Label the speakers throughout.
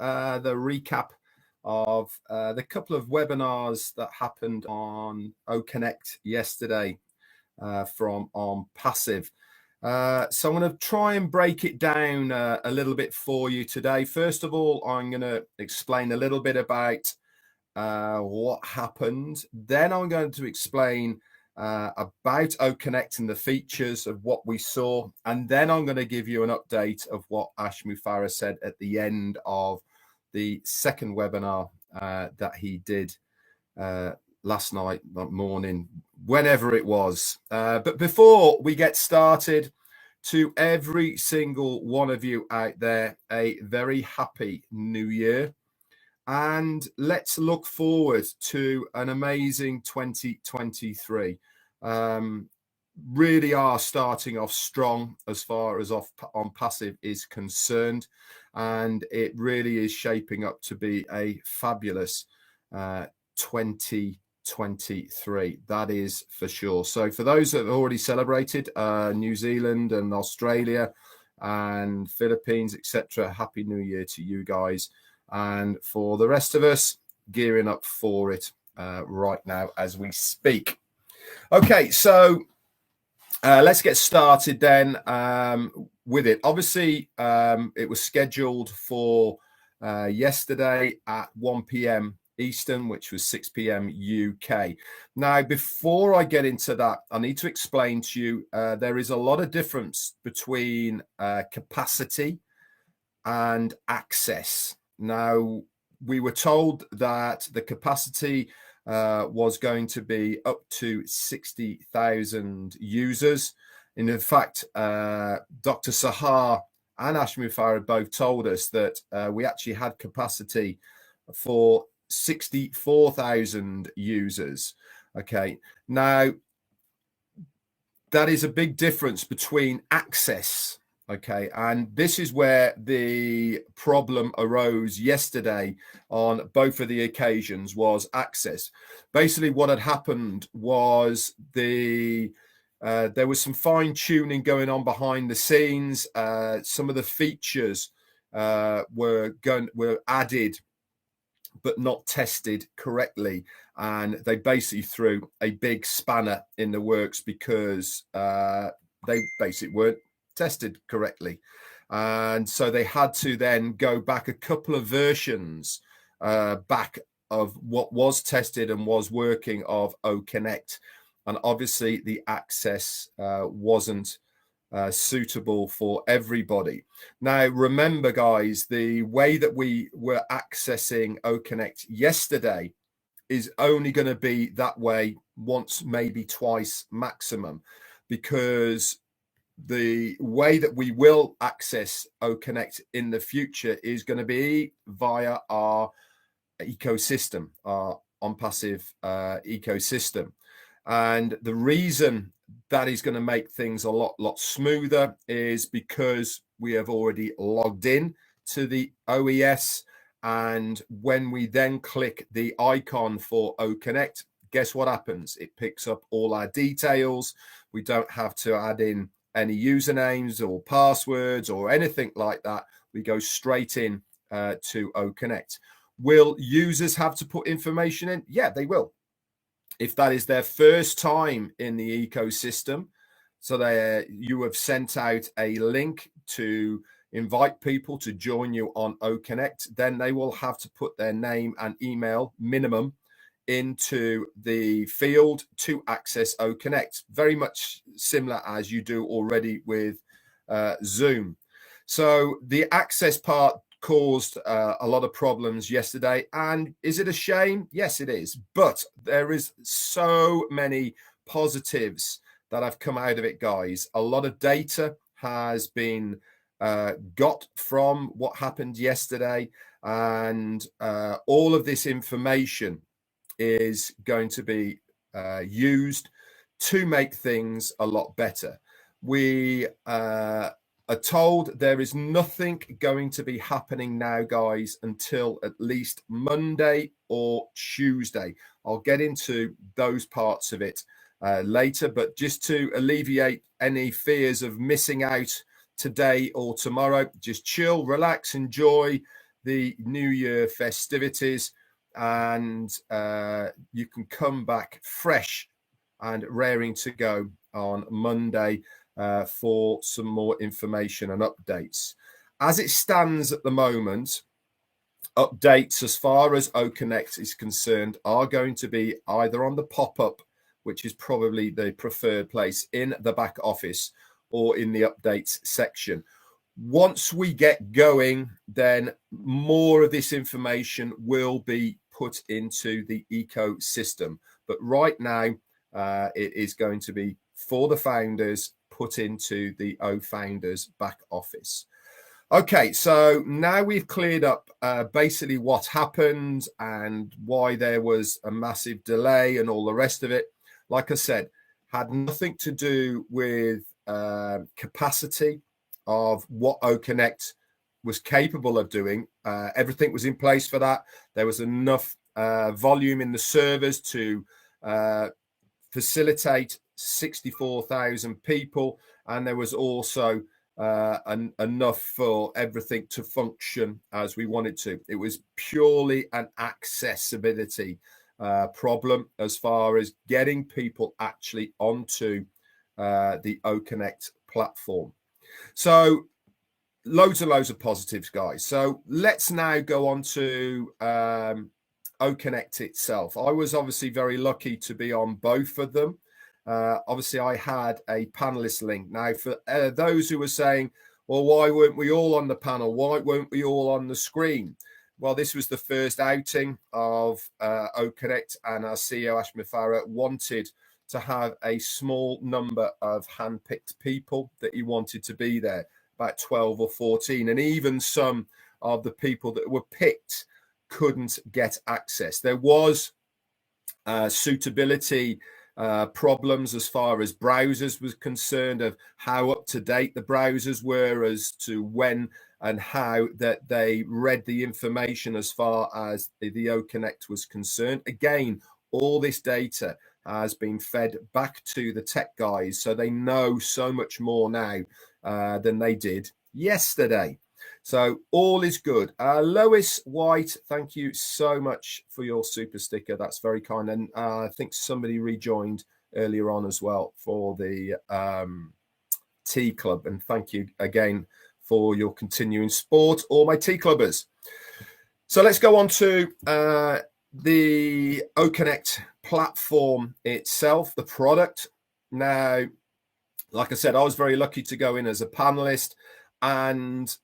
Speaker 1: the recap of the couple of webinars that happened on Oconncet yesterday from On Passive. So I'm going to try and break it down a little bit for you today. First of all, I'm going to explain a little bit about what happened. Then I'm going to explain about Oconncet and the features of what we saw. And then I'm going to give you an update of what Ash Mufareh said at the end of the second webinar that he did last night, morning, whenever it was. But before we get started, to every single one of you out there, a very happy new year. And let's look forward to an amazing 2023. Really are starting off strong as far as On Passive is concerned. And it really is shaping up to be a fabulous 2023. That is for sure. So for those that have already celebrated, New Zealand and Australia and Philippines, etc., happy new year to you guys. And for the rest of us, gearing up for it right now as we speak. Okay, so let's get started then with it. Obviously, it was scheduled for yesterday at 1 p.m. Eastern, which was 6 p.m. UK. Now, before I get into that, I need to explain to you there is a lot of difference between capacity and access. Now, we were told that the capacity was going to be up to 60,000 users. And in fact, Dr. Sahar and Ash Mufareh both told us that we actually had capacity for 64,000 users. Okay, now that is a big difference between access. Okay, and this is where the problem arose yesterday on both of the occasions, was access. Basically, what had happened was there was some fine tuning going on behind the scenes. Some of the features were added but not tested correctly, and they basically threw a big spanner in the works because they basically weren't tested correctly, and so they had to then go back a couple of versions back of what was tested and was working of Oconncet, and obviously the access wasn't suitable for everybody. Now, remember, guys, the way that we were accessing Oconncet yesterday is only going to be that way once, maybe twice maximum, because the way that we will access Oconncet in the future is going to be via our ecosystem, our On Passive ecosystem. And the reason that is going to make things a lot smoother is because we have already logged in to the OES, and when we then click the icon for Oconncet, guess what happens? It picks up all our details. We don't have to add in any usernames or passwords or anything like that. We go straight in to Oconncet. Will users have to put information in? Yeah, they will. If that is their first time in the ecosystem, so you have sent out a link to invite people to join you on Oconncet, then they will have to put their name and email minimum into the field to access Oconncet. Very much similar as you do already with Zoom. So the access part caused a lot of problems yesterday. And is it a shame? Yes, it is. But there is so many positives that have come out of it, guys. A lot of data has been got from what happened yesterday. And all of this information is going to be used to make things a lot better. We are told there is nothing going to be happening now, guys, until at least Monday or Tuesday. I'll get into those parts of it later, but just to alleviate any fears of missing out today or tomorrow, just chill, relax, enjoy the New Year festivities, and you can come back fresh and raring to go on Monday for some more information and updates. As it stands at the moment, updates as far as Oconncet is concerned are going to be either on the pop-up, which is probably the preferred place in the back office, or in the updates section. Once we get going, then more of this information will be put into the ecosystem. But right now, it is going to be for the founders, put into the Founders back office. Okay, so now we've cleared up basically what happened and why there was a massive delay and all the rest of it. Like I said, had nothing to do with capacity of what Oconncet was capable of doing. Everything was in place for that. There was enough volume in the servers to facilitate 64,000 people, and there was also enough for everything to function as we wanted to. It was purely an accessibility problem as far as getting people actually onto the Oconncet platform. So loads and loads of positives, guys. So let's now go on to Oconncet itself. I was obviously very lucky to be on both of them. Obviously, I had a panelist link. Now, for those who were saying, well, why weren't we all on the panel? Why weren't we all on the screen? Well, this was the first outing of Oconncet, and our CEO, Ashmi Farah, wanted to have a small number of hand-picked people that he wanted to be there, about 12 or 14. And even some of the people that were picked couldn't get access. There was suitability problems as far as browsers was concerned, of how up to date the browsers were as to when and how that they read the information as far as the Oconncet was concerned. Again, all this data has been fed back to the tech guys, so they know so much more now than they did yesterday. So all is good. Lois White, thank you so much for your super sticker. That's very kind. And I think somebody rejoined earlier on as well for the Tea Club. And thank you again for your continuing support, all my Tea Clubbers. So let's go on to the Oconncet platform itself, the product. Now, like I said, I was very lucky to go in as a panelist, and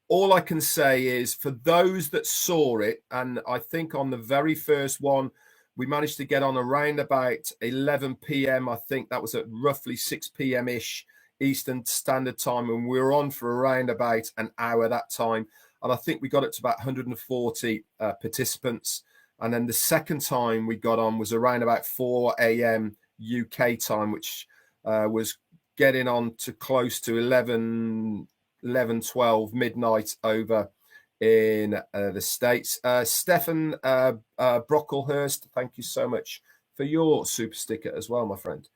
Speaker 1: all I can say is, for those that saw it, and I think on the very first one, we managed to get on around about 11 p.m. I think that was at roughly 6 p.m.-ish Eastern Standard Time, and we were on for around about an hour that time. And I think we got it to about 140 participants. And then the second time we got on was around about 4 a.m. UK time, which was getting on to close to 11, 12 midnight over in the States. Stefan Brocklehurst, thank you so much for your super sticker as well, my friend.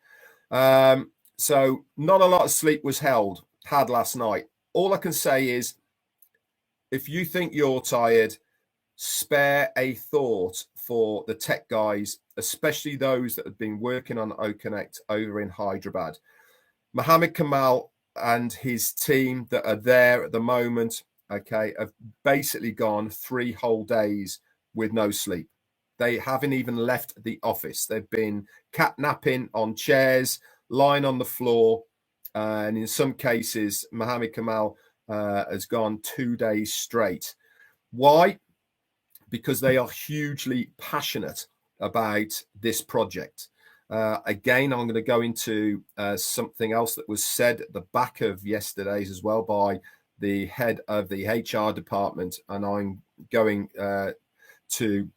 Speaker 1: So not a lot of sleep was had last night. All I can say is, if you think you're tired, spare a thought for the tech guys, especially those that have been working on Oconncet over in Hyderabad. Mohammed Kamal and his team that are there at the moment, okay, have basically gone 3 whole days with no sleep. They haven't even left the office. They've been catnapping on chairs, lying on the floor, and in some cases, Mohammed Kamal has gone 2 days straight. Why? Because they are hugely passionate about this project. Again, I'm going to go into something else that was said at the back of yesterday's as well by the head of the HR department, and I'm going to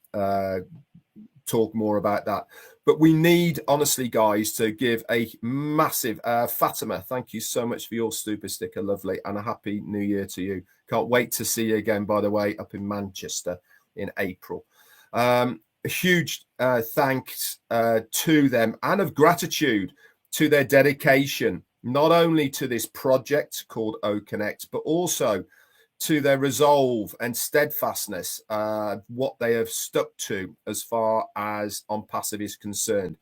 Speaker 1: talk more about that. But we need, honestly, guys, to give a massive Fatima, thank you so much for your super sticker, lovely, and a happy new year to you. Can't wait to see you again, by the way, up in Manchester in April. A huge thanks to them, and of gratitude to their dedication, not only to this project called Oconncet, but also to their resolve and steadfastness, what they have stuck to as far as OnPassive is concerned,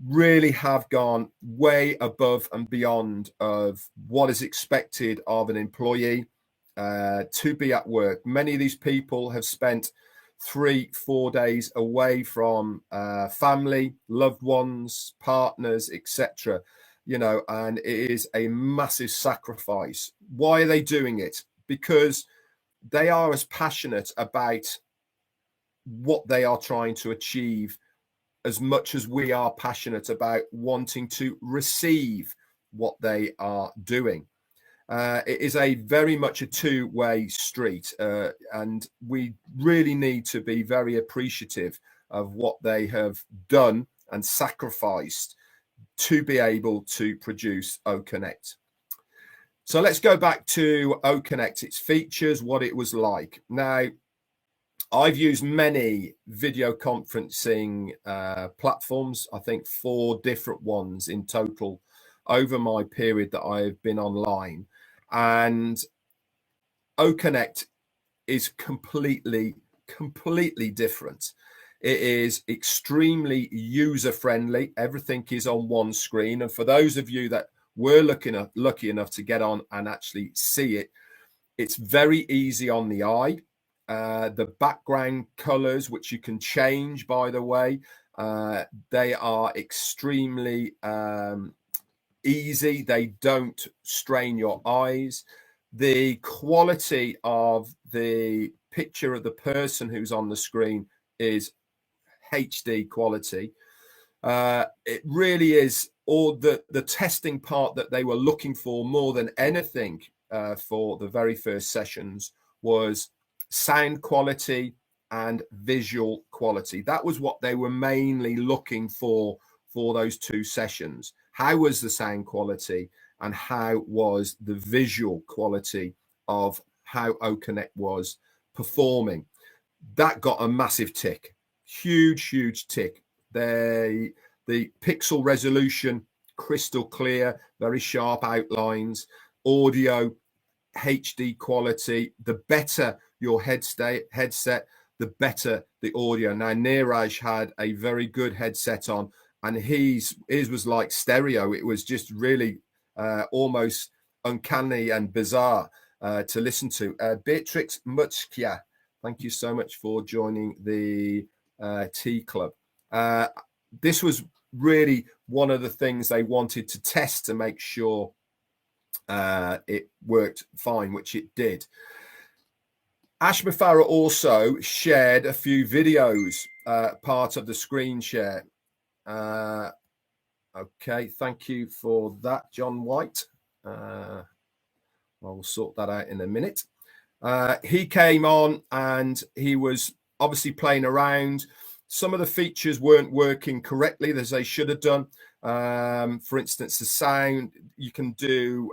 Speaker 1: really have gone way above and beyond of what is expected of an employee to be at work. Many of these people have spent 3-4 days away from family, loved ones, partners, etc. You know, and it is a massive sacrifice. Why are they doing it? Because they are as passionate about what they are trying to achieve as much as we are passionate about wanting to receive what they are doing. It is a very much a two-way street, and we really need to be very appreciative of what they have done and sacrificed to be able to produce Oconncet. So let's go back to Oconncet, its features, what it was like. Now, I've used many video conferencing platforms, I think 4 different ones in total over my period that I've been online. And Oconncet is completely different. It is extremely user-friendly. Everything is on one screen. And for those of you that were lucky enough to get on and actually see it, it's very easy on the eye. The background colors, which you can change, by the way, they are extremely easy. They don't strain your eyes. The quality of the picture of the person who's on the screen is HD quality. It really is. Or the testing part that they were looking for more than anything for the very first sessions was sound quality and visual quality. That was what they were mainly looking for those 2 sessions. How was the sound quality and how was the visual quality of how Oconncet was performing? That got a massive tick, huge tick. The pixel resolution, crystal clear, very sharp outlines, audio, HD quality. The better your headset, the better the audio. Now, Neeraj had a very good headset on, and his was like stereo. It was just really almost uncanny and bizarre to listen to. Beatrix Mutskia, thank you so much for joining the Tea Club. This was really one of the things they wanted to test to make sure it worked fine, which it did. Ashmafara also shared a few videos, part of the screen share. Okay, thank you for that, John White. I'll sort that out in a minute. He came on and he was obviously playing around. Some of the features weren't working correctly as they should have done. For instance, the sound, you can do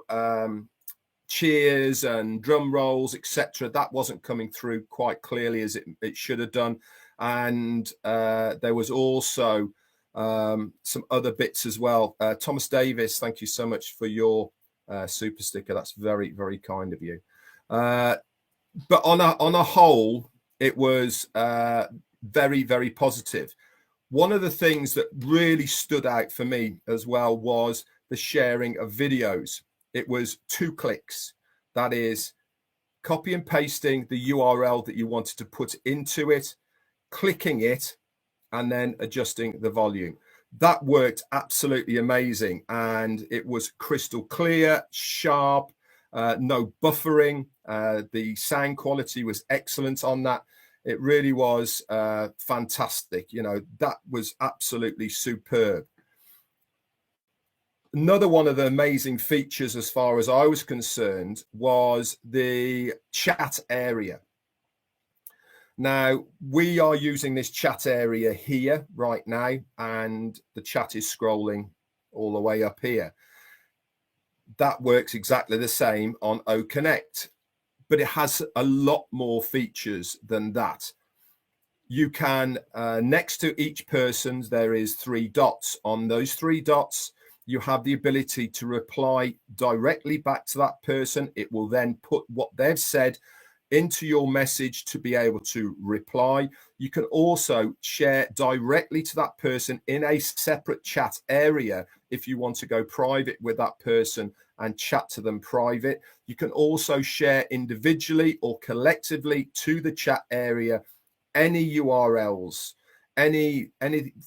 Speaker 1: cheers and drum rolls, etc. That wasn't coming through quite clearly as it should have done. And there was also some other bits as well. Thomas Davis, thank you so much for your super sticker. That's very, very kind of you. But on a whole, it was very, very positive. One of the things that really stood out for me as well was the sharing of videos. It was 2 clicks. That is copy and pasting the URL that you wanted to put into it, clicking it, and then adjusting the volume. That worked absolutely amazing. And it was crystal clear, sharp, no buffering. The sound quality was excellent on that. It really was fantastic. You know, that was absolutely superb. Another one of the amazing features, as far as I was concerned, was the chat area. Now, we are using this chat area here right now, and the chat is scrolling all the way up here. That works exactly the same on Oconncet, but it has a lot more features than that. You can, next to each person, there is 3 dots. On those 3 dots, you have the ability to reply directly back to that person. It will then put what they've said into your message to be able to reply. You can also share directly to that person in a separate chat area if you want to go private with that person and chat to them private. You can also share individually or collectively to the chat area any URLs, any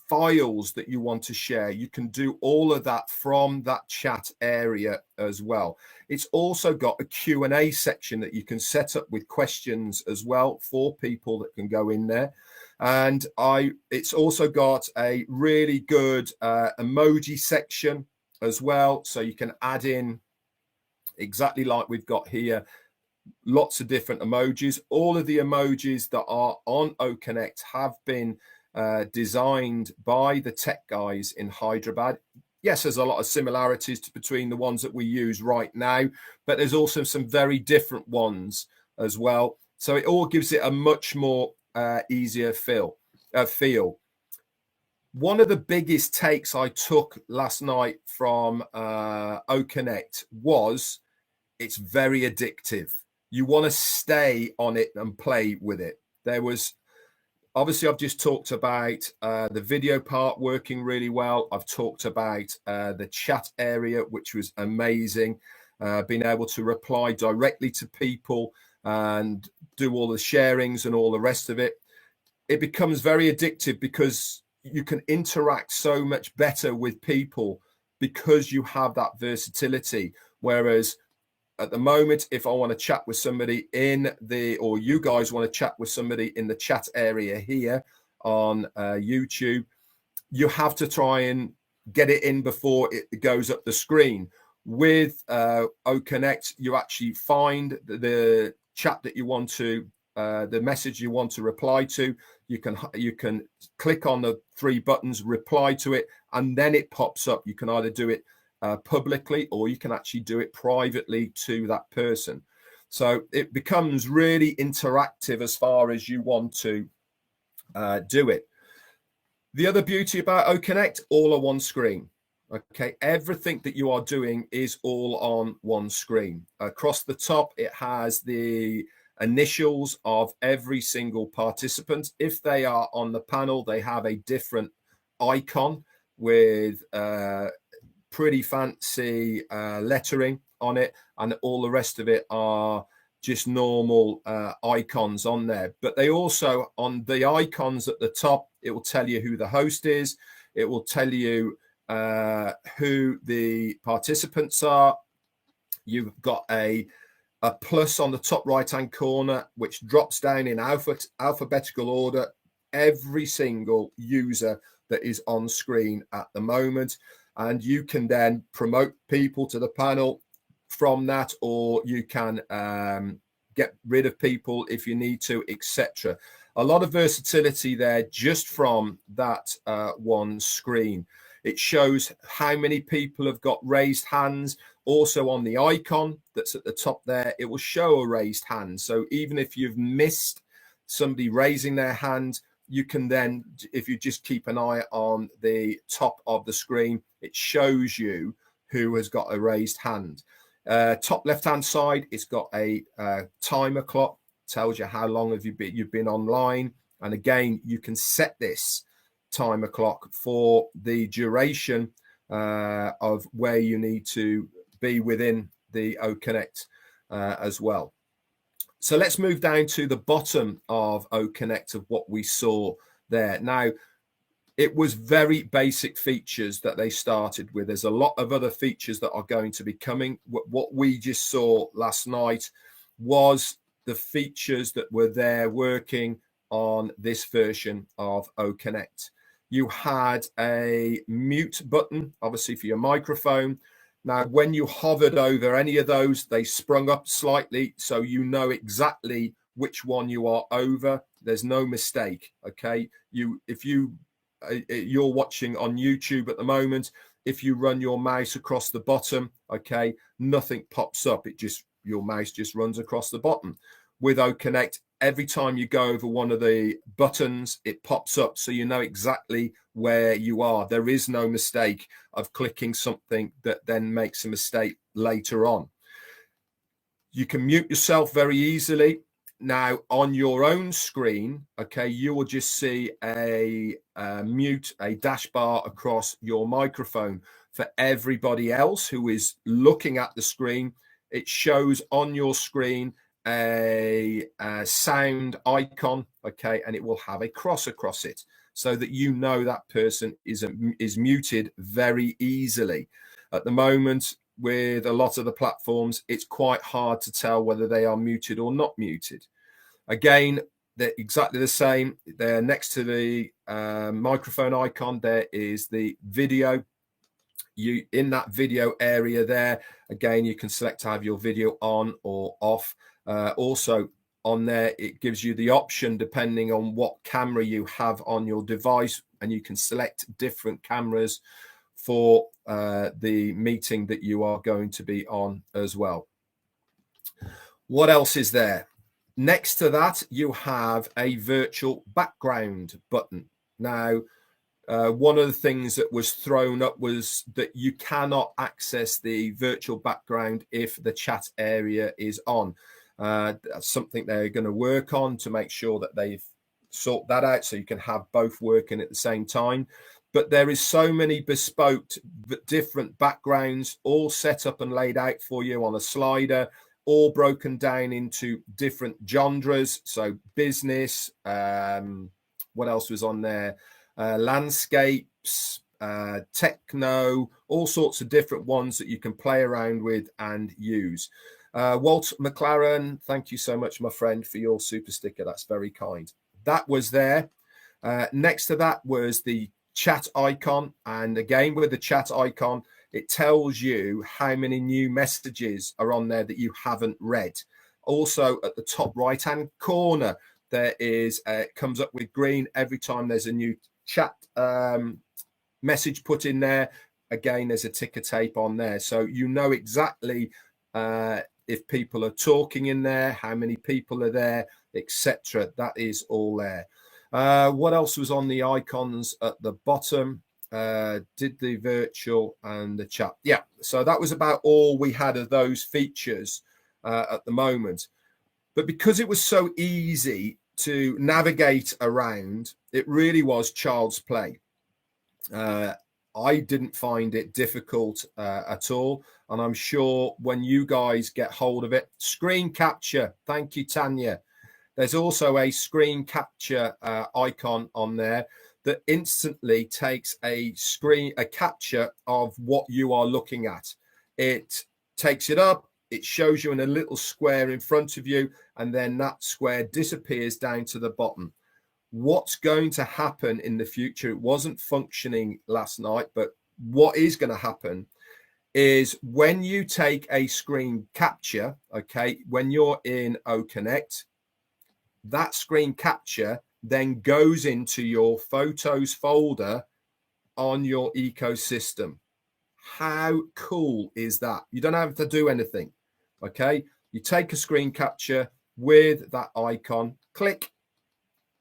Speaker 1: files that you want to share. You can do all of that from that chat area as well. It's also got a Q&A section that you can set up with questions as well for people that can go in there. And it's also got a really good emoji section as well, so you can add in exactly like we've got here, lots of different emojis. All of the emojis that are on Oconncet have been designed by the tech guys in Hyderabad. Yes, there's a lot of similarities between the ones that we use right now, but there's also some very different ones as well. So it all gives it a much more easier feel. One of the biggest takes I took last night from Oconncet was it's very addictive. You want to stay on it and play with it. There was, obviously, I've just talked about the video part working really well. I've talked about the chat area, which was amazing. Being able to reply directly to people and do all the sharings and all the rest of it. It becomes very addictive because you can interact so much better with people because you have that versatility. Whereas at the moment, if I want to chat with somebody or you guys want to chat with somebody in the chat area here on YouTube, you have to try and get it in before it goes up the screen. With Oconncet, you actually find the chat that you want to, the message you want to reply to. You can click on the 3 buttons, reply to it, and then it pops up. You can either do it publicly, or you can actually do it privately to that person. So it becomes really interactive as far as you want to do it. The other beauty about Oconncet, all on one screen. Okay, everything that you are doing is all on one screen. Across the top, it has the initials of every single participant. If they are on the panel, they have a different icon with pretty fancy lettering on it, and all the rest of it are just normal icons on there. But they also, on the icons at the top, it will tell you who the host is. It will tell you who the participants are. You've got a plus on the top right hand corner, which drops down in alphabetical order every single user that is on screen at the moment. And you can then promote people to the panel from that, or you can get rid of people if you need to, etc. A lot of versatility there just from that one screen. It shows how many people have got raised hands. Also on the icon that's at the top there, it will show a raised hand. So even if you've missed somebody raising their hand, you can then, if you just keep an eye on the top of the screen, it shows you who has got a raised hand. Top left-hand side, it's got a timer clock, tells you how long have you've been online. And again, you can set this timer clock for the duration of where you need to be within the Oconncet as well. So let's move down to the bottom of Oconncet of what we saw there. Now, it was very basic features that they started with. There's a lot of other features that are going to be coming. What we just saw last night was the features that were there working on this version of Oconncet. You had a mute button, obviously, for your microphone. Now, when you hovered over any of those, they sprung up slightly, so you know exactly which one you are over. There's no mistake, okay? If you're watching on YouTube at the moment, if you run your mouse across the bottom, okay, nothing pops up. Your mouse just runs across the bottom. With Oconncet, every time you go over one of the buttons, it pops up so you know exactly where you are. There is no mistake of clicking something that then makes a mistake later on. You can mute yourself very easily. Now on your own screen, okay, you will just see a mute, a dash bar across your microphone. For everybody else who is looking at the screen, it shows on your screen a sound icon, okay, and it will have a cross across it so that you know that person is muted very easily. At the moment, with a lot of the platforms, it's quite hard to tell whether they are muted or not muted. Again, they're exactly the same. They're next to the microphone icon. There is the video. You in that video area there, again, you can select to have your video on or off. Also on there, it gives you the option depending on what camera you have on your device, and you can select different cameras for the meeting that you are going to be on as well. What else is there? Next to that, you have a virtual background button. Now, one of the things that was thrown up was that you cannot access the virtual background if the chat area is on. That's something they're going to work on to make sure that they've sorted that out so you can have both working at the same time. But there is so many bespoke different backgrounds all set up and laid out for you on a slider, all broken down into different genres. So business, what else was on there? Landscapes, techno, all sorts of different ones that you can play around with and use. Walt McLaren, thank you so much, my friend, for your super sticker. That's very kind. That was there. Next to that was the chat icon, and again with the chat icon, it tells you how many new messages are on there that you haven't read. Also at the top right hand corner, there is it comes up with green every time there's a new chat message put in there. Again, there's a ticker tape on there, so you know exactly if people are talking in there, how many people are there, etc. That is all there. What else was on the icons at the bottom? Did the virtual and the chat. Yeah, so that was about all we had of those features at the moment. But because it was so easy to navigate around, it really was child's play. I didn't find it difficult at all. And I'm sure when you guys get hold of it, screen capture. Thank you, Tanya. There's also a screen capture icon on there that instantly takes a capture of what you are looking at. It takes it up, it shows you in a little square in front of you, and then that square disappears down to the bottom. What's going to happen in the future, it wasn't functioning last night, but what is going to happen is when you take a screen capture, okay, when you're in Oconncet, that screen capture then goes into your photos folder on your ecosystem. How cool is that? You don't have to do anything, okay? You take a screen capture with that icon, click,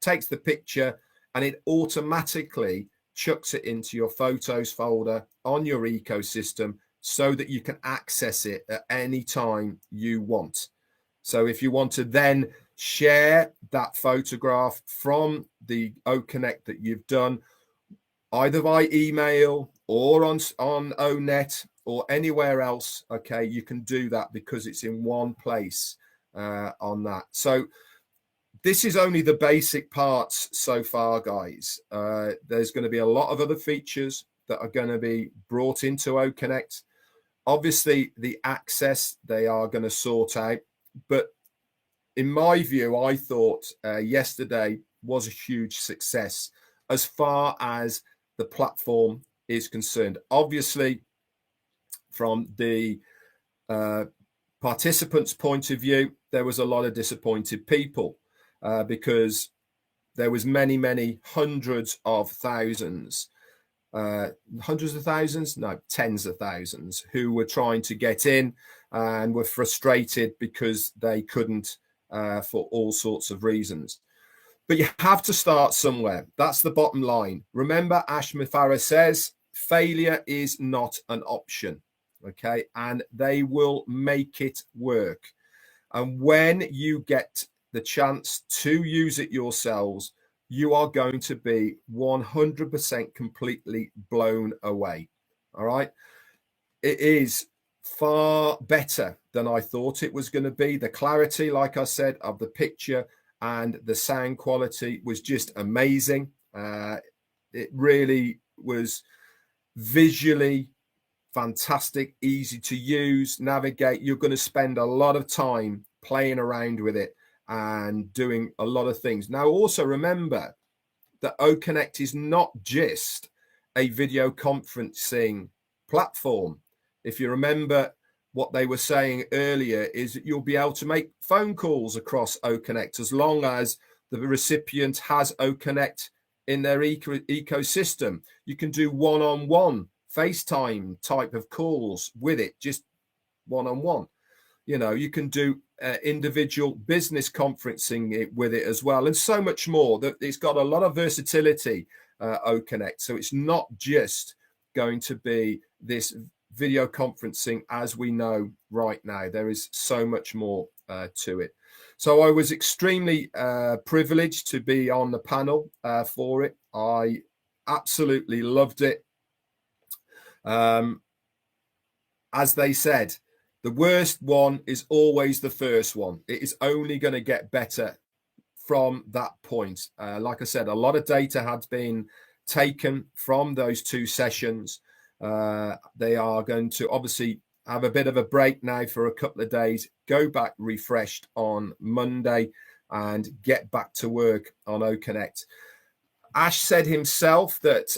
Speaker 1: takes the picture, and it automatically chucks it into your photos folder on your ecosystem so that you can access it at any time you want. So if you want to then share that photograph from the Oconncet that you've done, either by email or on Onet or anywhere else, okay, you can do that because it's in one place on that. So this is only the basic parts so far, guys. There's going to be a lot of other features that are going to be brought into Oconncet. Obviously, the access they are going to sort out. But in my view, I thought yesterday was a huge success as far as the platform is concerned. Obviously, from the participants' point of view, there was a lot of disappointed people because there was many hundreds of thousands, tens of thousands who were trying to get in and were frustrated because they couldn't for all sorts of reasons. But you have to start somewhere. That's the bottom line. Remember, Ash Mifara says failure is not an option. Okay, and they will make it work. And when you get the chance to use it yourselves, you are going to be 100% completely blown away. All right. It is far better than I thought it was going to be. The clarity, like I said, of the picture and the sound quality was just amazing. It really was visually fantastic, easy to use, navigate. You're going to spend a lot of time playing around with it and doing a lot of things. Now, also remember that Oconncet is not just a video conferencing platform. If you remember what they were saying earlier, is that you'll be able to make phone calls across Oconncet as long as the recipient has Oconncet in their ecosystem. You can do one-on-one FaceTime type of calls with it, just one-on-one. You know, you can do individual business conferencing with it as well, and so much more. That it's got a lot of versatility, Oconncet. So it's not just going to be this video conferencing as we know right now. There is so much more to it. So I was extremely privileged to be on the panel for it. I absolutely loved it. As they said, the worst one is always the first one. It is only going to get better from that point. Like I said, a lot of data had been taken from those two sessions. They are going to obviously have a bit of a break now for a couple of days, go back refreshed on Monday and get back to work on Oconncet. Ash said himself that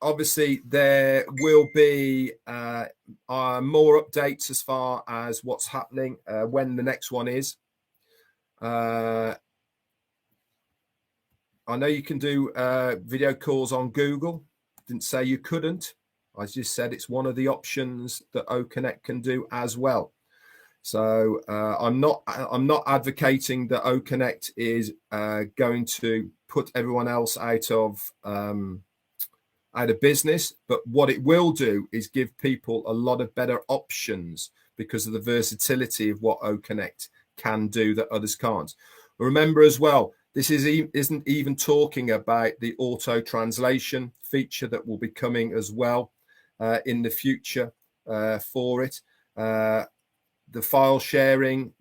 Speaker 1: obviously there will be more updates as far as what's happening, when the next one is. I know you can do video calls on Google. Didn't say you couldn't. I just said it's one of the options that Oconncet can do as well. So I'm not advocating that Oconncet is going to put everyone else out of business, but what it will do is give people a lot of better options because of the versatility of what Oconncet can do that others can't. Remember as well, this isn't even talking about the auto translation feature that will be coming as well in the future for it. The file sharing,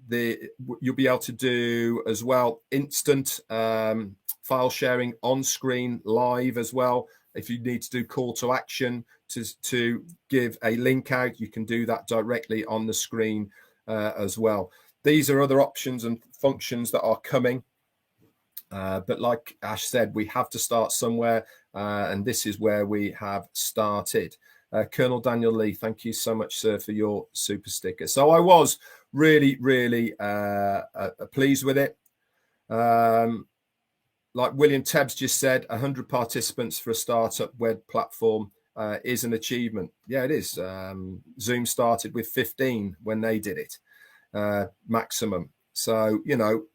Speaker 1: you'll be able to do as well instant file sharing on screen live as well. If you need to do call to action to give a link out, you can do that directly on the screen as well. These are other options and functions that are coming. But like Ash said, we have to start somewhere, and this is where we have started. Colonel Daniel Lee, thank you so much, sir, for your super sticker. So I was really, really pleased with it. Like William Tebbs just said, 100 participants for a startup web platform is an achievement. Yeah, it is. Zoom started with 15 when they did it, maximum. So, you know,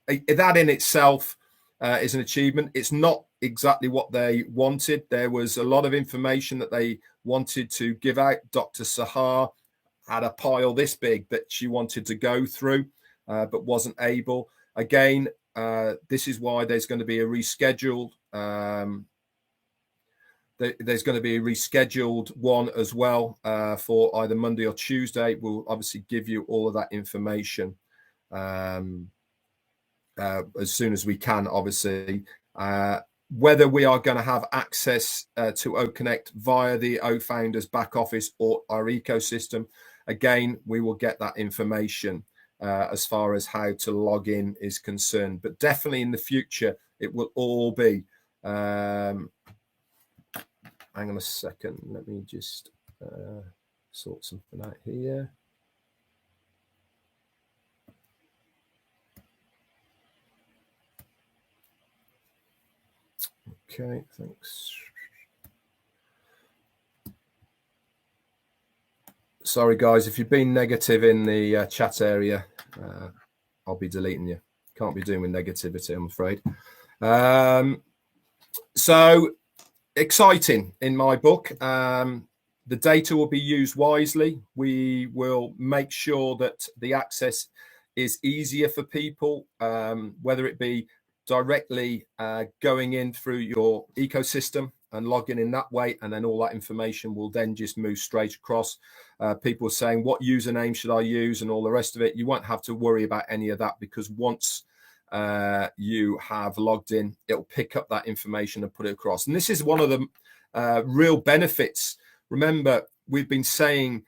Speaker 1: that in itself is an achievement. It's not exactly what they wanted. There was a lot of information that they wanted to give out. Dr. Sahar had a pile this big that she wanted to go through, but wasn't able. Again, this is why there's going to be a rescheduled. There's going to be a rescheduled one as well for either Monday or Tuesday. We'll obviously give you all of that information as soon as we can, obviously. Whether we are going to have access to Oconncet via the O-Founders back office or our ecosystem, again, we will get that information as far as how to log in is concerned. But definitely in the future, it will all be. Hang on a second. Let me just sort something out here. Okay, thanks. Sorry, guys, if you've been negative in the chat area, I'll be deleting you. Can't be doing with negativity, I'm afraid. So exciting in my book. The data will be used wisely. We will make sure that the access is easier for people, whether it be directly going in through your ecosystem and logging in that way, and then all that information will then just move straight across. People are saying, what username should I use and all the rest of it? You won't have to worry about any of that, because once you have logged in, it'll pick up that information and put it across. And this is one of the real benefits. Remember, we've been saying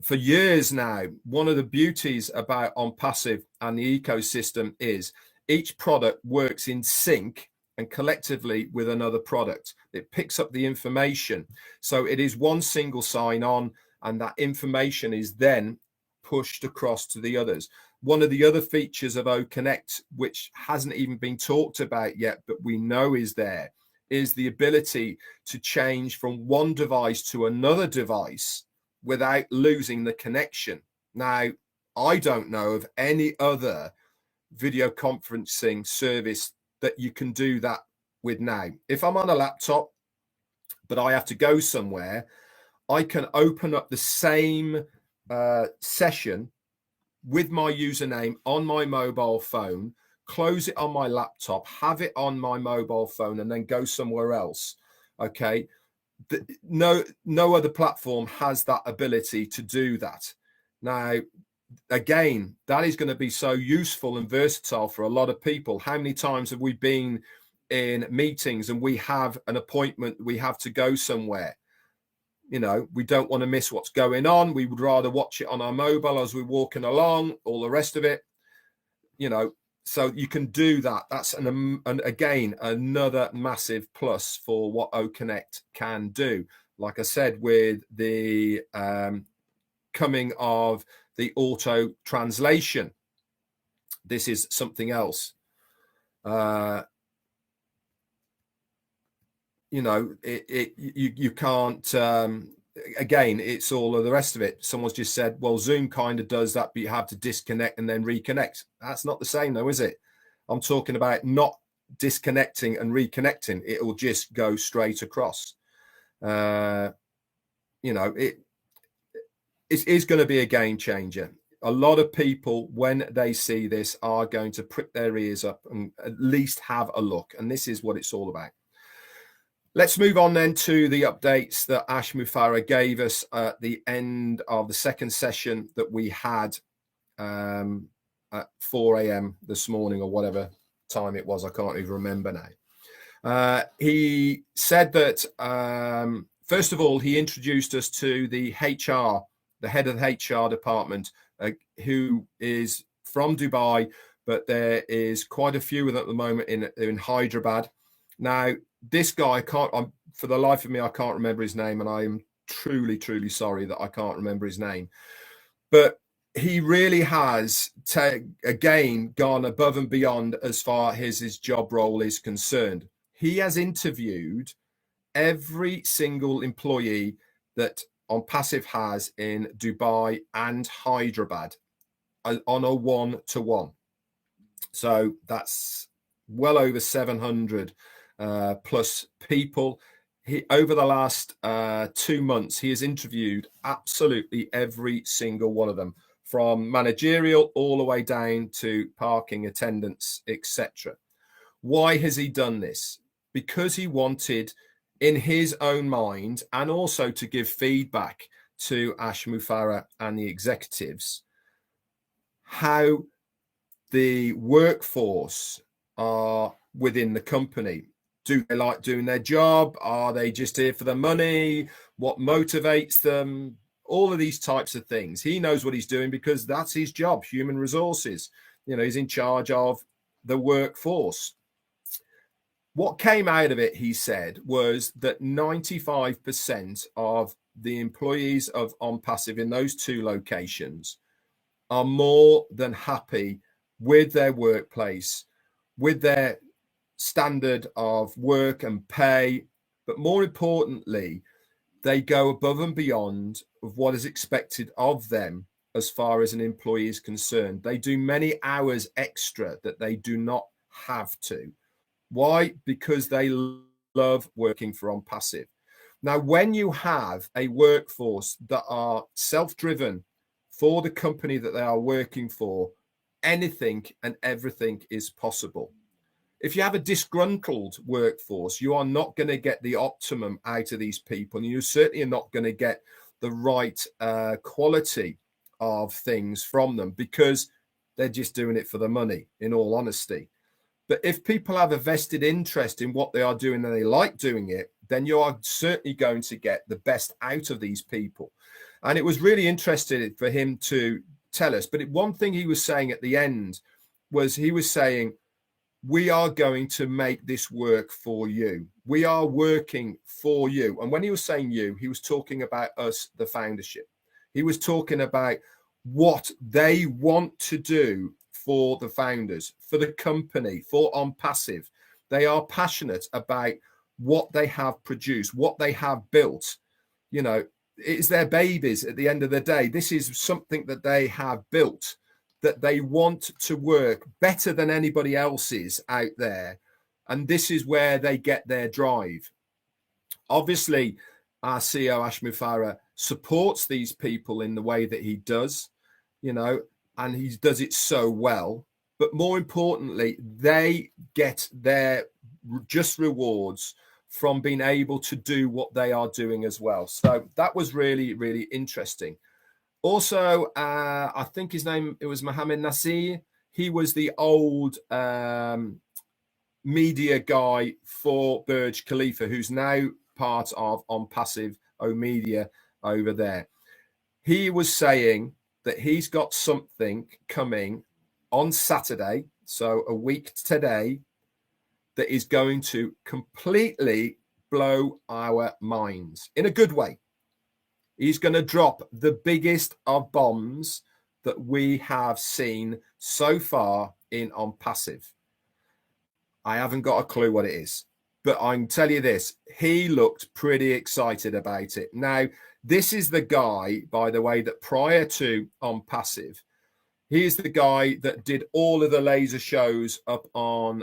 Speaker 1: for years now, one of the beauties about OnPassive and the ecosystem is each product works in sync and collectively with another product. It picks up the information. So it is one single sign on, and that information is then pushed across to the others. One of the other features of Oconncet, which hasn't even been talked about yet, but we know is there, is the ability to change from one device to another device without losing the connection. Now, I don't know of any other video conferencing service that you can do that with now. If I'm on a laptop, but I have to go somewhere, I can open up the same session with my username on my mobile phone, close it on my laptop, have it on my mobile phone, and then go somewhere else. Okay. No other platform has that ability to do that. Now, again, that is going to be so useful and versatile for a lot of people. How many times have we been in meetings and we have an appointment, we have to go somewhere? You know, we don't want to miss what's going on. We would rather watch it on our mobile as we're walking along, all the rest of it, you know. So you can do that. That's again another massive plus for what Oconncet can do. Like I said, with the coming of the auto translation, this is something else. You know, you can't. Again, it's all of the rest of it. Someone's just said, well, Zoom kind of does that, but you have to disconnect and then reconnect. That's not the same, though, is it? I'm talking about not disconnecting and reconnecting. It will just go straight across. You know, it is going to be a game changer. A lot of people, when they see this, are going to prick their ears up and at least have a look. And this is what it's all about. Let's move on then to the updates that Ash Mufareh gave us at the end of the second session that we had at 4 a.m. this morning, or whatever time it was. I can't even remember now. He said that, first of all, he introduced us to the HR, the head of the HR department, who is from Dubai, but there is quite a few of them at the moment in Hyderabad. Now, this guy, for the life of me, I can't remember his name, and I am truly, truly sorry that I can't remember his name. But he really has, again, gone above and beyond as far as his job role is concerned. He has interviewed every single employee that OnPassive has in Dubai and Hyderabad on a one-to-one. So that's well over 700 plus people. Over the last 2 months, he has interviewed absolutely every single one of them, from managerial all the way down to parking attendants, etc. Why has he done this? Because he wanted, in his own mind, and also to give feedback to Ash Mufareh and the executives, how the workforce are within the company. Do they like doing their job? Are they just here for the money? What motivates them? All of these types of things. He knows what he's doing because that's his job, human resources. You know, he's in charge of the workforce. What came out of it, he said, was that 95% of the employees of OnPassive in those two locations are more than happy with their workplace, with their standard of work and pay, but more importantly, they go above and beyond of what is expected of them as far as an employee is concerned. They do many hours extra that they do not have to. Why? Because they love working for OnPassive. Now, when you have a workforce that are self-driven for the company that they are working for, anything and everything is possible. If you have a disgruntled workforce, you are not going to get the optimum out of these people, and you certainly are not going to get the right quality of things from them, because they're just doing it for the money, in all honesty. But if people have a vested interest in what they are doing and they like doing it, then you are certainly going to get the best out of these people. And it was really interesting for him to tell us. But one thing he was saying at the end was, he was saying, we are going to make this work for you. We are working for you. And when he was saying you, he was talking about us, the foundership. He was talking about what they want to do for the founders, for the company, for OnPassive. They are passionate about what they have produced, what they have built. You know, it's their babies at the end of the day. This is something that they have built, that they want to work better than anybody else's out there. And this is where they get their drive. Obviously, our CEO, Ashmi Farah, supports these people in the way that he does, you know, and he does it so well. But more importantly, they get their just rewards from being able to do what they are doing as well. So that was really, really interesting. Also, I think his name, it was Mohammed Nasir. He was the old media guy for Burj Khalifa, who's now part of OnPassive Media over there. He was saying that he's got something coming on Saturday, so a week today, that is going to completely blow our minds in a good way. He's going to drop the biggest of bombs that we have seen so far in OnPassive. I haven't got a clue what it is, but I can tell you this, he looked pretty excited about it. Now, this is the guy, by the way, that prior to OnPassive, he's the guy that did all of the laser shows up on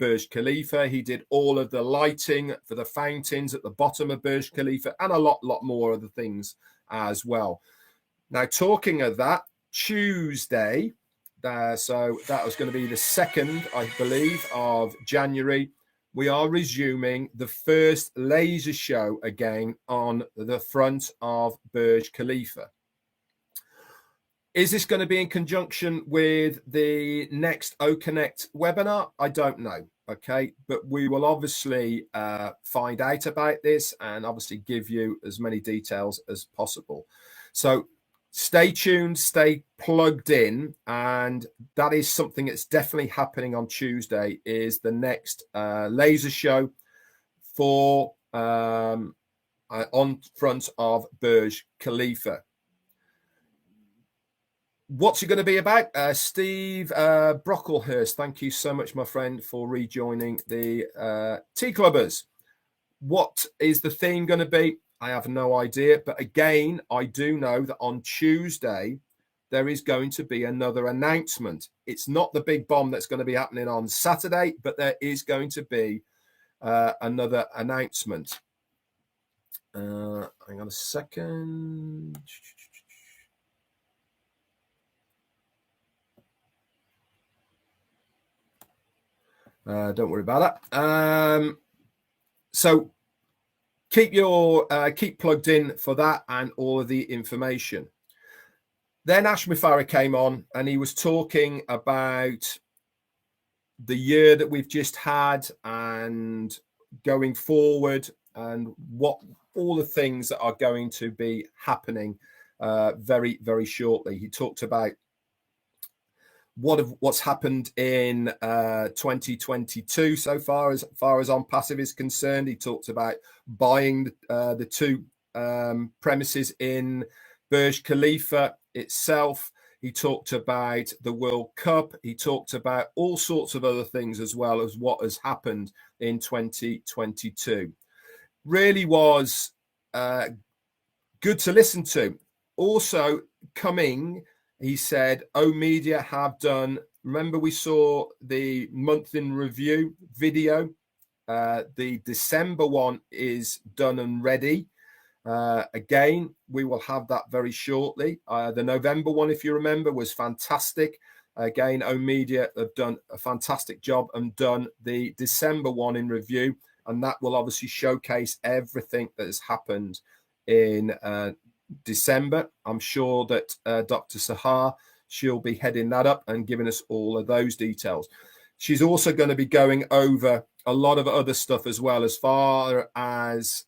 Speaker 1: Burj Khalifa. He did all of the lighting for the fountains at the bottom of Burj Khalifa, and a lot more of the things as well. Now, talking of that, Tuesday, so that was going to be the 2nd, I believe, of January, we are resuming the first laser show again on the front of Burj Khalifa. Is this going to be in conjunction with the next Oconncet webinar? I don't know. Okay, but we will obviously find out about this and obviously give you as many details as possible. So stay tuned, stay plugged in, and that is something that's definitely happening on Tuesday, is the next laser show for on front of Burj Khalifa. What's it going to be about? Steve Brocklehurst, thank you so much, my friend, for rejoining the Tea Clubbers. What is the theme going to be? I have no idea. But again, I do know that on Tuesday, there is going to be another announcement. It's not the big bomb that's going to be happening on Saturday, but there is going to be another announcement. Hang on a second. Don't worry about that. So keep plugged in for that and all of the information. Then Ashmi Farah came on and he was talking about the year that we've just had and going forward and what all the things that are going to be happening very, very shortly. He talked about what's happened in 2022 so far as OnPassive is concerned. He talked about buying the 2 premises in Burj Khalifa itself. He talked about the World Cup. He talked about all sorts of other things as well as what has happened in 2022. Really was good to listen to. Also, coming, he said, Media have done, remember we saw the month in review video. The December one is done and ready. Again, we will have that very shortly. The November one, if you remember, was fantastic. Again, Media have done a fantastic job and done the December one in review. And that will obviously showcase everything that has happened in December. I'm sure that Dr. Sahar, she'll be heading that up and giving us all of those details. She's also going to be going over a lot of other stuff as well, as far as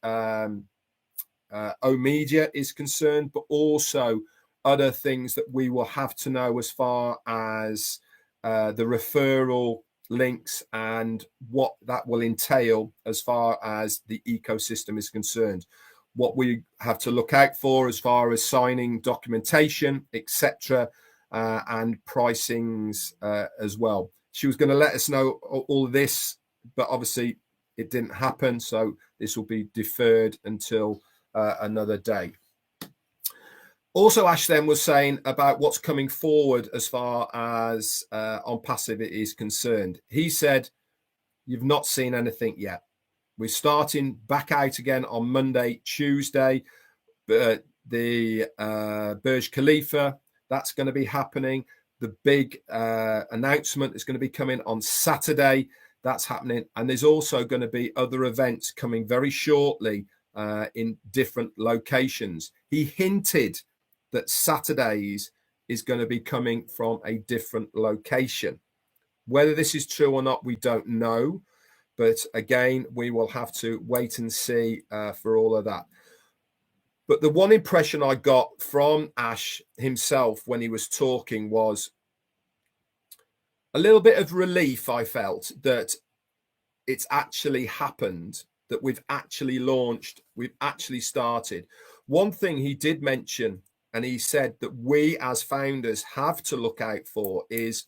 Speaker 1: Media is concerned, but also other things that we will have to know as far as the referral links and what that will entail as far as the ecosystem is concerned, what we have to look out for as far as signing documentation, etc., and pricings as well. She was going to let us know all of this, but obviously it didn't happen, so this will be deferred until another day. Also, Ash then was saying about what's coming forward as far as OnPassive is concerned. He said, you've not seen anything yet. We're starting back out again on Monday, Tuesday. But the Burj Khalifa, that's going to be happening. The big announcement is going to be coming on Saturday. That's happening. And there's also going to be other events coming very shortly in different locations. He hinted that Saturdays is going to be coming from a different location. Whether this is true or not, we don't know. But again, we will have to wait and see for all of that. But the one impression I got from Ash himself when he was talking was a little bit of relief. I felt that it's actually happened, that we've actually launched, we've actually started. One thing he did mention, and he said that we as founders have to look out for, is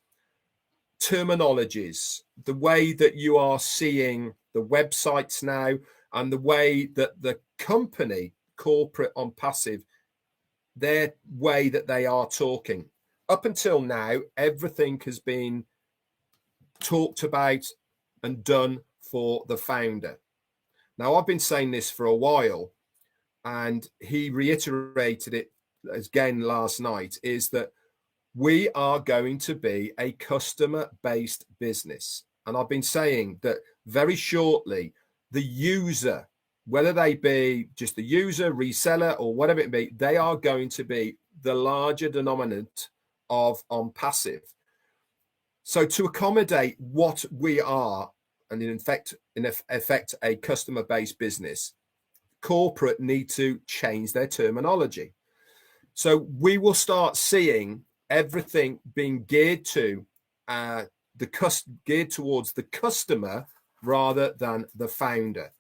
Speaker 1: terminologies, the way that you are seeing the websites now and the way that the company, corporate OnPassive, their way that they are talking. Up until now, everything has been talked about and done for the founder. Now, I've been saying this for a while, and he reiterated it again last night, is that we are going to be a customer-based business. And I've been saying that very shortly, the user, whether they be just the user, reseller, or whatever it be, they are going to be the larger denominator of OnPassive. So to accommodate what we are, and in effect a customer-based business, corporate need to change their terminology. So we will start seeing everything being geared to geared towards the customer rather than the founder.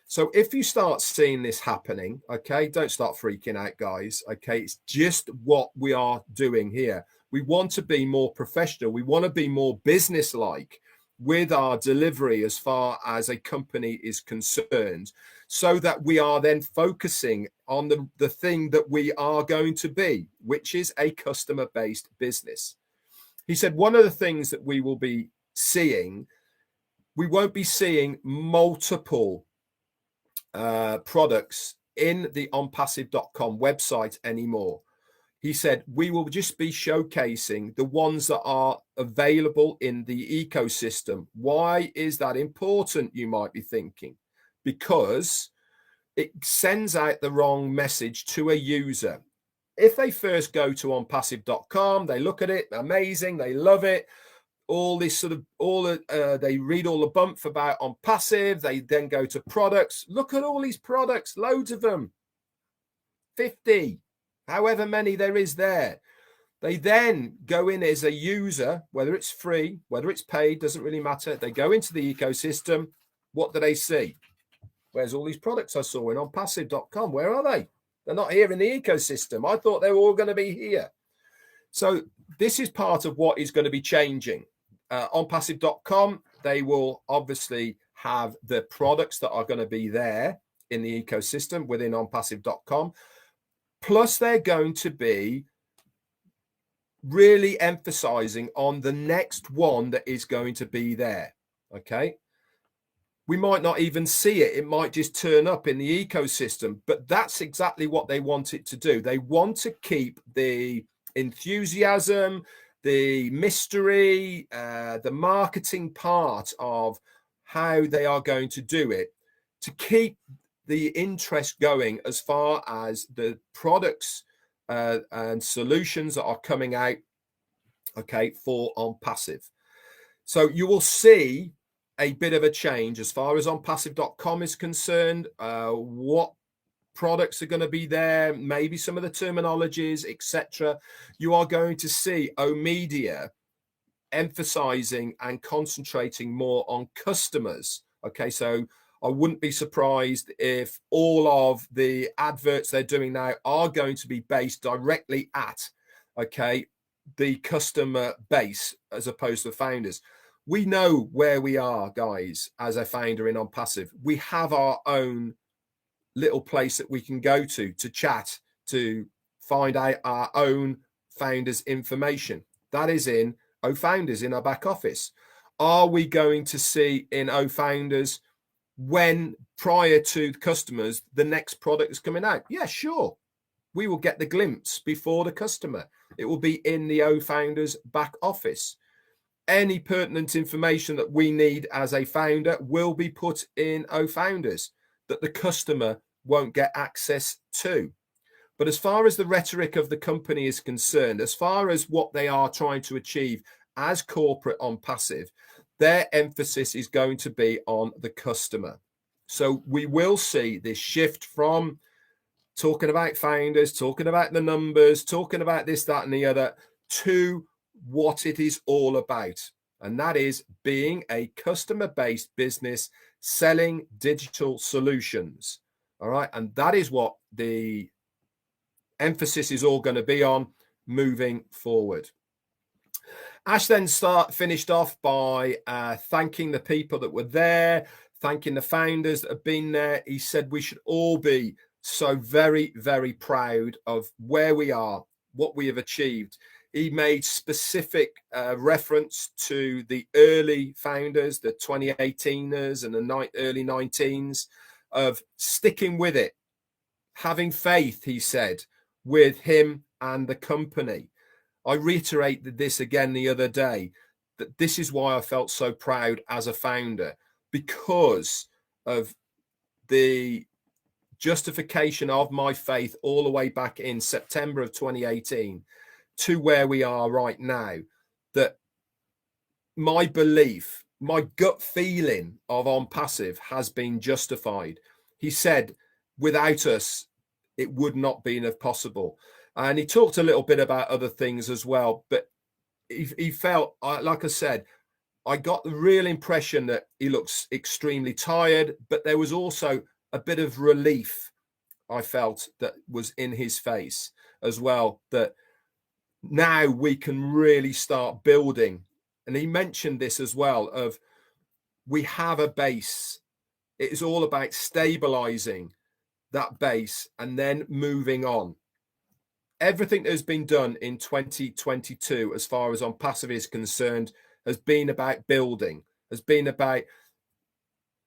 Speaker 1: So if you start seeing this happening, okay, don't start freaking out, guys. Okay, it's just what we are doing here. We want to be more professional. We want to be more business-like with our delivery as far as a company is concerned, so that we are then focusing on the thing that we are going to be, which is a customer-based business. He said one of the things that we will be seeing, we won't be seeing multiple products in the onpassive.com website anymore. He said we will just be showcasing the ones that are available in the ecosystem. Why is that important, you might be thinking? Because it sends out the wrong message to a user. If they first go to onpassive.com, they look at it, amazing, they love it, all this sort of, they read all the bump about OnPassive, they then go to products, look at all these products, loads of them, 50, however many there is there. They then go in as a user, whether it's free, whether it's paid, doesn't really matter. They go into the ecosystem. What do they see? Where's all these products I saw in onpassive.com? Where are they? They're not here in the ecosystem. I thought they were all going to be here. So this is part of what is going to be changing. Onpassive.com, they will obviously have the products that are going to be there in the ecosystem within onpassive.com. Plus, they're going to be really emphasizing on the next one that is going to be there. Okay. We might not even see it. It might just turn up in the ecosystem, but that's exactly what they want it to do. They want to keep the enthusiasm, the mystery, the marketing part of how they are going to do it, to keep the interest going as far as the products and solutions that are coming out, okay, for OnPassive. So you will see a bit of a change as far as onpassive.com is concerned, what products are going to be there, maybe some of the terminologies, etc. You are going to see Omedia emphasizing and concentrating more on customers. Okay, so I wouldn't be surprised if all of the adverts they're doing now are going to be based directly at, okay, the customer base as opposed to the founders. We know where we are, guys, as a founder in OnPassive. We have our own little place that we can go to chat, to find out our own founders' information. That is in OFounders, in our back office. Are we going to see in OFounders, when prior to customers, the next product is coming out? Yeah, sure. We will get the glimpse before the customer. It will be in the OFounders back office. Any pertinent information that we need as a founder will be put in OFounders that the customer won't get access to. But as far as the rhetoric of the company is concerned, as far as what they are trying to achieve as corporate OnPassive, their emphasis is going to be on the customer. So we will see this shift from talking about founders, talking about the numbers, talking about this, that, and the other, to what it is all about. And that is being a customer-based business, selling digital solutions. All right. And that is what the emphasis is all going to be on moving forward. Ash then finished off by thanking the people that were there, thanking the founders that have been there. He said we should all be so very, very proud of where we are, what we have achieved. He made specific reference to the early founders, the 2018ers and the early 19s, of sticking with it, having faith, he said, with him and the company. I reiterated this again the other day, that this is why I felt so proud as a founder, because of the justification of my faith all the way back in September of 2018 to where we are right now, that my belief, my gut feeling of OnPassive has been justified. He said, without us, it would not be possible. And he talked a little bit about other things as well, but he felt, like I said, I got the real impression that he looks extremely tired, but there was also a bit of relief I felt that was in his face as well, that now we can really start building. And he mentioned this as well, of we have a base. It is all about stabilizing that base and then moving on. Everything that has been done in 2022, as far as OnPassive is concerned, has been about building, has been about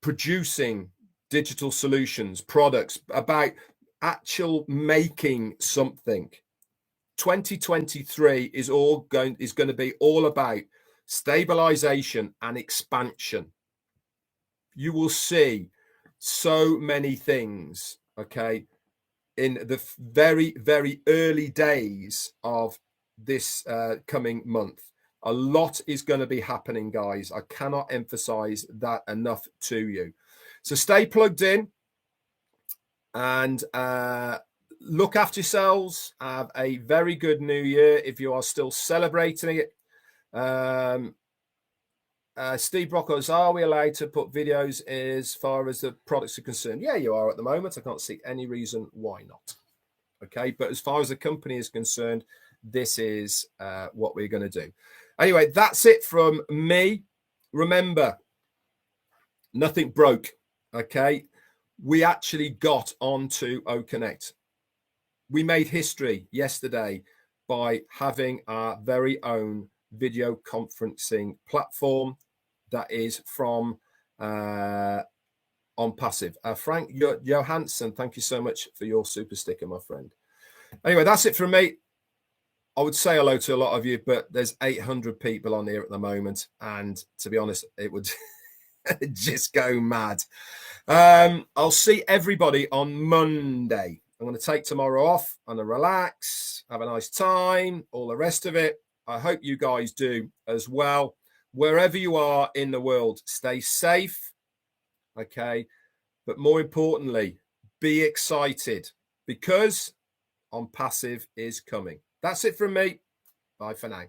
Speaker 1: producing digital solutions, products, about actual making something. 2023 is going to be all about stabilization and expansion. You will see so many things, okay, in the very, very early days of this coming month. A lot is going to be happening, guys. I cannot emphasize that enough to you. So stay plugged in and look after yourselves. Have a very good new year if you are still celebrating it. Steve Brockos, are we allowed to put videos as far as the products are concerned? Yeah, you are at the moment. I can't see any reason why not. Okay, but as far as the company is concerned, this is what we're going to do. Anyway, that's it from me. Remember, nothing broke. Okay, we actually got onto Oconncet. We made history yesterday by having our very own video conferencing platform that is from Oconncet. Frank Johansson, thank you so much for your super sticker, my friend. Anyway, that's it from me. I would say hello to a lot of you, but there's 800 people on here at the moment. And to be honest, it would just go mad. I'll see everybody on Monday. I'm going to take tomorrow off and relax, have a nice time, all the rest of it. I hope you guys do as well. Wherever you are in the world, stay safe. Okay. But more importantly, be excited because Oconncet is coming. That's it from me. Bye for now.